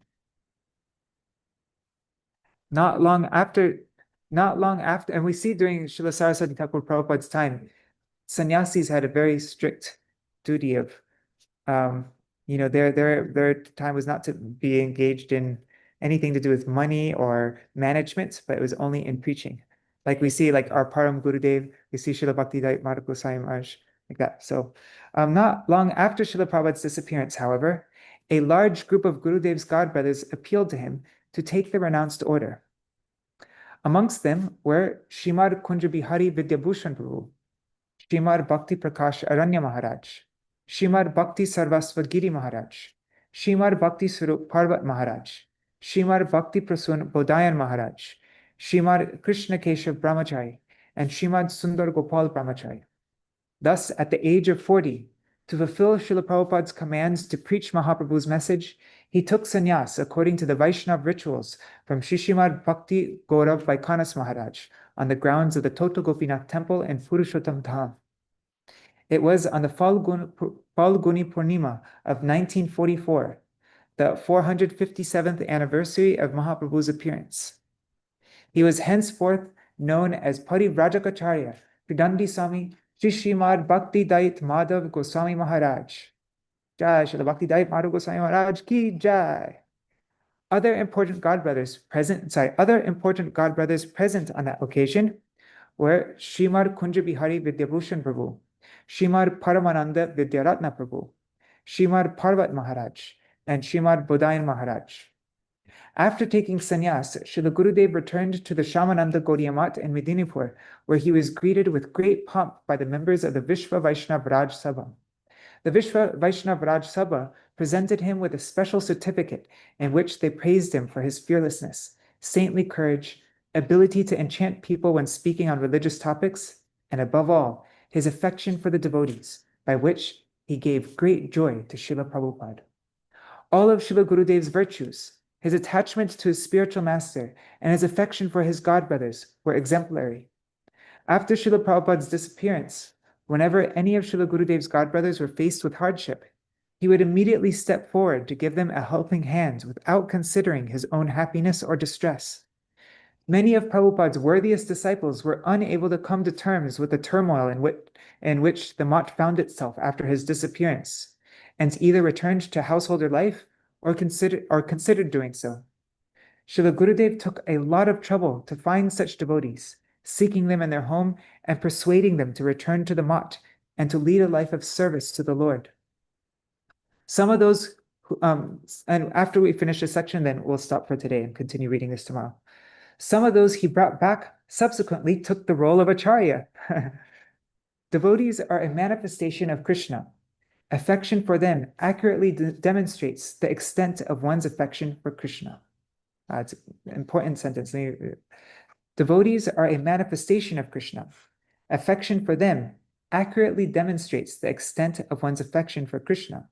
Not long after not long after, and we see during Srila Sarasvatī Thakur Prabhupada's time, sannyasis had a very strict duty of, their time was not to be engaged in anything to do with money or management, but it was only in preaching. Like we see, like our Param Gurudev, we see Srila Bhakti-Daita Madhava Goswami Maharaj, like that. So, not long after Srila Prabhupada's disappearance, however, a large group of Gurudev's godbrothers appealed to him to take the renounced order. Amongst them were Srimad Kunja Bihari Vidyabhushan Prabhu, Srimad Bhakti Prakash Aranya Maharaj, Srimad Bhakti Sarvasvat Giri Maharaj, Srimad Bhakti Swarup Parvat Maharaj, Srimad Bhakti Prasun Bodhayan Maharaj, Srimad Krishna Keshav Brahmachari, and Srimad Sundar Gopal Brahmachari. Thus, at the age of 40, to fulfill Srila Prabhupada's commands to preach Mahaprabhu's message, he took sannyas according to the Vaishnava rituals from Srimad Bhakti Gaurav Vaikanas Maharaj on the grounds of the Tota Gopinath temple in Purushottam Dham. It was on the Falguni Purnima of 1944, the 457th anniversary of Mahaprabhu's appearance. He was henceforth known as Parivrajacharya, Pridandi Swami, Srimad Bhakti Dait Madhav Goswami Maharaj. Jai Srila Bhakti Dait Madhav Goswami Maharaj ki jai. Other important godbrothers present on that occasion were Srimad Kunja Bihari Vidyabhushan Prabhu, Srimad Paramananda Vidyaratna Prabhu, Srimad Parvat Maharaj, and Srimad Bodhayan Maharaj. After taking sannyas, Srila Gurudev returned to the Shamananda Gaudiya Math in Medinipur, where he was greeted with great pomp by the members of the Vishva Vaishnava Raj Sabha. The Vishva Vaishnava Raj Sabha presented him with a special certificate in which they praised him for his fearlessness, saintly courage, ability to enchant people when speaking on religious topics, and above all, his affection for the devotees, by which he gave great joy to Srila Prabhupada. All of Srila Gurudev's virtues, his attachment to his spiritual master, and his affection for his godbrothers were exemplary. After Srila Prabhupada's disappearance, whenever any of Srila Gurudev's godbrothers were faced with hardship, he would immediately step forward to give them a helping hand without considering his own happiness or distress. Many of Prabhupada's worthiest disciples were unable to come to terms with the turmoil in which the Math found itself after his disappearance, and either returned to householder life or considered doing so. Srila Gurudev took a lot of trouble to find such devotees, seeking them in their home and persuading them to return to the Math and to lead a life of service to the Lord. Some of those, and after we finish this section, then we'll stop for today and continue reading this tomorrow. Some of those he brought back subsequently took the role of Acharya. Devotees are a manifestation of Krishna. Affection for them accurately demonstrates the extent of one's affection for Krishna. It's an important sentence. Devotees are a manifestation of Krishna. Affection for them accurately demonstrates the extent of one's affection for Krishna.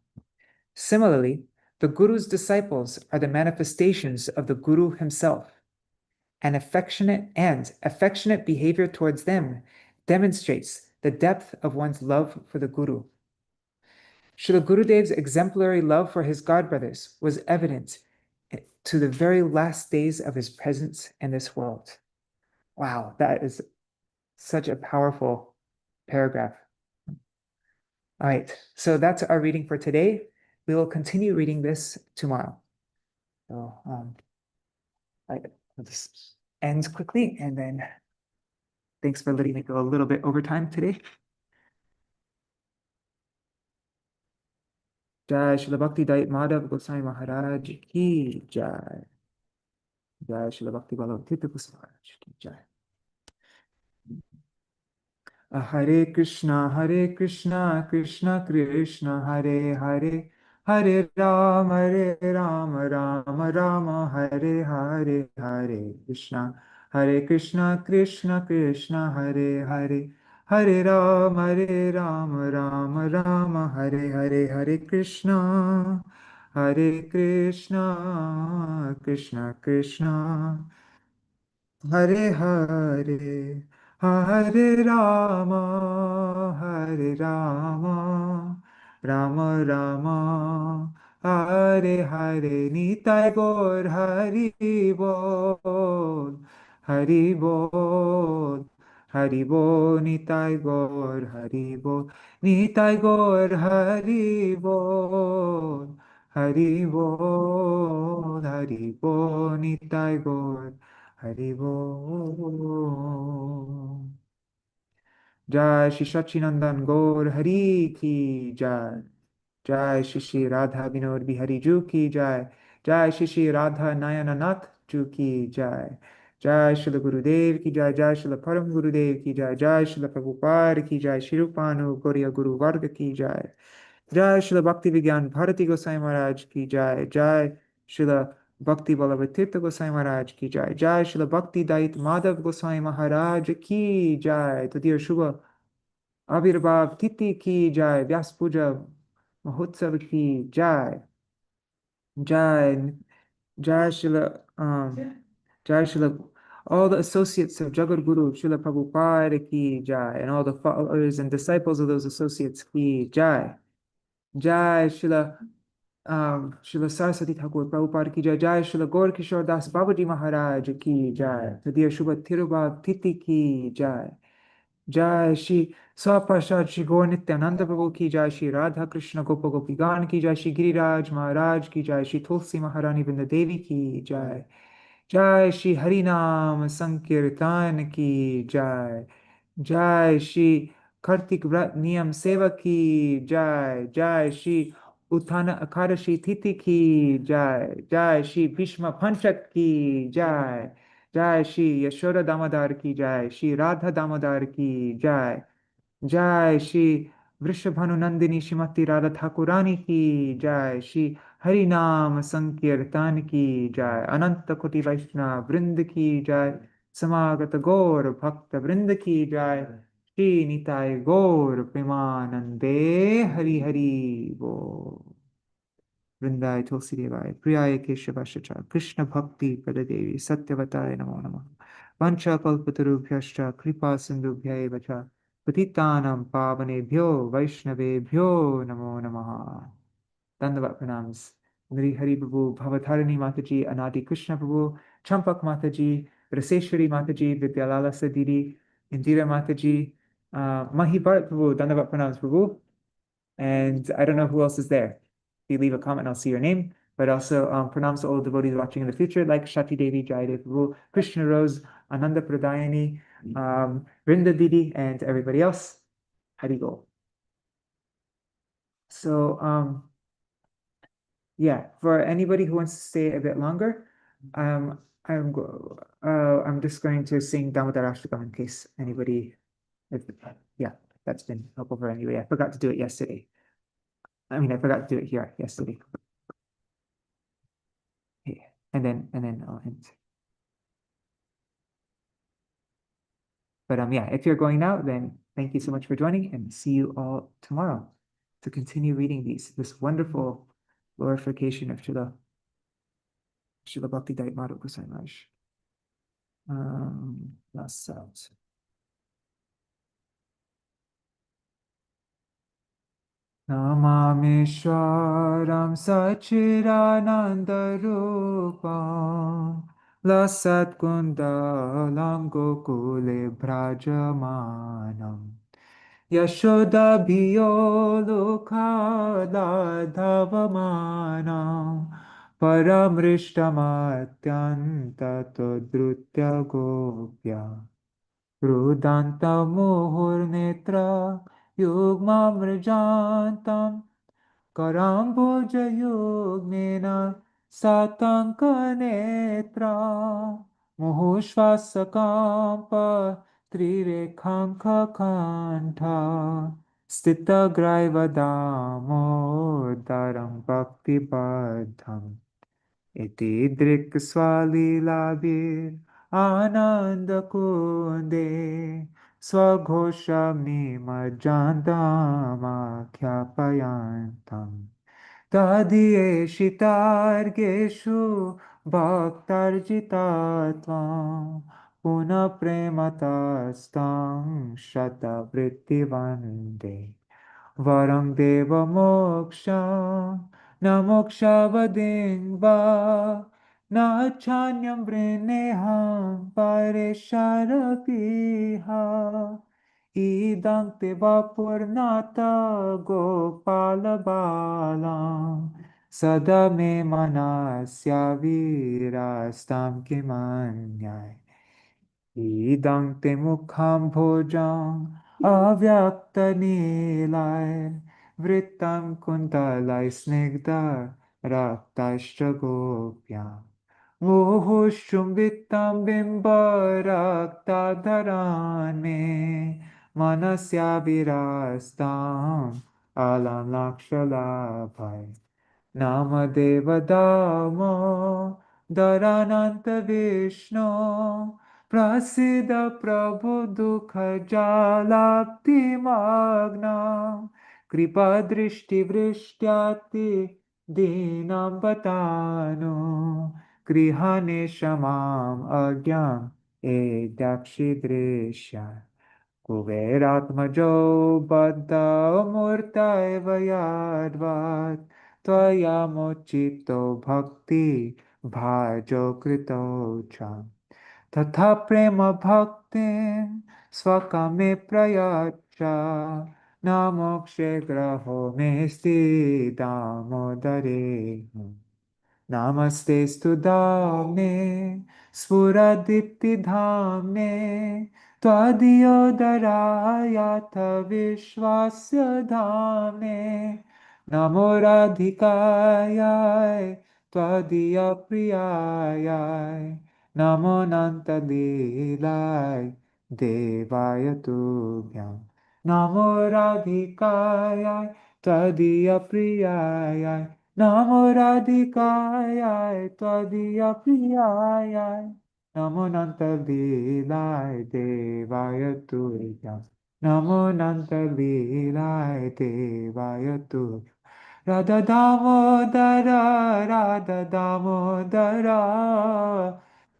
Similarly, the Guru's disciples are the manifestations of the Guru himself. And affectionate behavior towards them demonstrates the depth of one's love for the Guru. Srila Gurudev's exemplary love for his godbrothers was evident to the very last days of his presence in this world. Wow, that is such a powerful paragraph. All right, so that's our reading for today. We will continue reading this tomorrow. So, this ends quickly, and then thanks for letting me go a little bit over time today. Jai Srila Bhakti Dait Madhav Goswami Maharaj ki jai. Jai Srila Bhakti Balav Tirtha Goswami Maharaj ki jai. Hare Krishna, Krishna Krishna, Hare Hare, Hare Rama, Rama Rama, Hare Hare, Hare Krishna, Krishna Krishna, Hare Hare, Hare Rama, Rama Rama, Hare Hare, Hare Krishna, Krishna Krishna, Hare Hare, Hare Rama, Rama Rama, Hare Hare, Nitai Gaur Hari Bol, Hari Bol, Hari Bol, Nitai Gaur, Hari Bol, Nitai Gaur, Hari Bol, Hari Bol, Hari Bol, Nitai Gaur, Hari Bol. जय श्री सच्चिनंदन गौर हरि की जय। जय श्री श्री राधा विनोद बिहारी जू की जय। जय श्री श्री राधा नयननाथ जू की जय। जय श्री गुरुदेव की जय। जय श्री परम गुरुदेव की जय। जय श्री प्रभुपाद की जय। श्री रूपानु गौरिया गुरु वर्ग की जय। जय श्री भक्ति विज्ञान भारती गोसाई महाराज की जय। जय श्री भक्ति वल्लभ तीर्थ गोसाई महाराज की जय। जय श्री भक्ति दायित माधव गोसाई महाराज की जय। तृतीय शुभ आविर्भाव तिथि की जय। व्यास पूजा महोत्सव की जय। जय जय Srila Jai Srila all the associates of Jagat Guru Srila Prabhupada ki jai, and all the followers and disciples of those associates ki jai. Jai Srila Srila Sarasvatī Thakur Prabhupada ki jai. Jai Srila Gaura-kiśora Das Bābājī Mahārāja ki jai. Tadiya Shubha Tirubhav Titi ki jai. जय श्री स्वप्रसाद श्री गौर नित्यानंद प्रभु की जय। श्री राधा कृष्ण गोप गोपीगान की जय। श्री गिरिराज महाराज की जय। श्री तुलसी महारानी वृंद देवी की जय। जय श्री हरि नाम संकीर्तन की जय। जय श्री कार्तिक व्रत नियम सेवक की जय। जय श्री उत्थान एकादशी तिथि की जय। जय श्री भीष्म पंचक की जय। जय श्री यशोदा दामोदर की जय। श्री राधा दामोदर की जय। जय श्री वृषभानु नंदिनी श्रीमती राधा ठाकुरानी की जय। श्री हरि नाम संकीर्तन की जय। अनंत कोटि वैष्णव वृंद की जय। समागत गौर भक्त वृंद की जय। श्री निताय गौर प्रेमानंदे हरि हरि बोल। वृंदाय तुलसी देवाय प्रियाय केशवाय कृष्ण भक्ति प्रददेवी सत्यवताय नमो नमः। वंशकल्पतरुभ्यश्च कृपा सिन्धुभ्यैव च पतितानां पावनेभ्यो वैष्णवेभ्यो नमो नमः। धन्यवाद प्रणाम। हरि हरि प्रभु भवतारिणी माता जी, अनादि कृष्ण प्रभु, चंपक माता जी, रसेश्वरी माता जी, विद्यालाला से दीदी, इंदिरा माता जी, Mahi Bharat Prabhu, Dandavad Pranams Prabhu, and I don't know who else is there. If you leave a comment, I'll see your name. But also pranams to all devotees watching in the future, like Shati Devi, Jayadev Prabhu, Krishna Rose, Ananda Pradayani, Vrinda Didi, and everybody else. Hari Bol. So, yeah, for anybody who wants to stay a bit longer, I'm just going to sing Damodar Ashtakam in case anybody, yeah, that's been helpful for anybody. I forgot to do it yesterday. I mean, I forgot to do it here yesterday. Okay. And then I'll end. But yeah, if you're going now, then thank you so much for joining, and see you all tomorrow to continue reading this wonderful glorification of Śrīla Bhakti Dāita Madhava Gosai Maharaj. Last out. Namamishwaram Sachidananda Rupam Lasat Kundalam Gokule Brajamanam Yashoda Biyolukada Dhavamanam Paramrishtamatyanta Todrutya Gopya Rudanta Muhurnetra Yugmamrajantam Karambojayugmena Satankanetra Muhushvasakampa Trirekhanka Kanta Stita Damodaram Bhakti Badham Iti Drik Swalilabir Ananda Kunde Swaghosha Nimajandama Khyapayantam Tadiye Shitargeshu Bhaktarjitatvam Puna Prematastam Shata Vritti Vande Varam Deva Moksha Na Moksha Vadingva na chanyam vrineham paresharapiha idam te vapurnata gopala balam sada me manasya virastam kimanyai idam te mukham bhojam avyakta nilai vrittam kuntalai snigdha raktascha gopyam Muhushumvitam bimbaraktadarane manasya virastam alam lakshalabhai Namadeva Damo Dharananta Vishnu Prasiddha Prabhu Dukha Jalapti Magnam Kripa Drishti Vrishtyati Dinam Patanu Grihane Shamam Agyam Edakshi Drishya Kuveratmajo Baddha Murta Eva Yadvat Tvaya mochito bhakti bhajo krito cha tatha prema bhakti swakame prayacha namokshe graho mesti damodare Namaste Sudhamne Sfuradipti Dhamne Twadiyodharayatha Vishwasya Dhamne Namo Radhikayai Twadiya Priyayai Namo Nanta Dilai Devaya Tubhyam Namo Radhikayai Twadiya Priyayai Namo Radhikaya Tvadiya Priyaya Namo Nanta Vilaya Devaya Tuya Namo Nanta Vilaya Devaya Tuya Radha Damodara Radha Damodara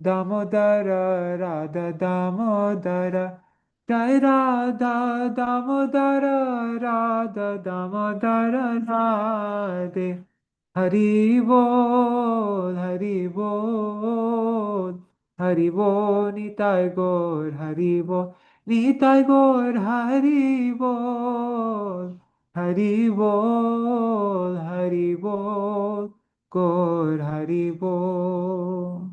Damodara Radha Damodara Jai Radha Damodara Radha Damodara Radhe Hari Bol, Hari Bol, Hari Bol, Nitai Gaur, Hari Bol, Nitai Gaur, Hari Bol, Hari Bol, Hari Bol, Gaur, Hari Bol.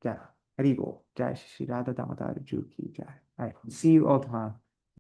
Jai, Hari Bol, Jai Shri Radha Damodar Ju Ki Jai. All right, see you all tomorrow.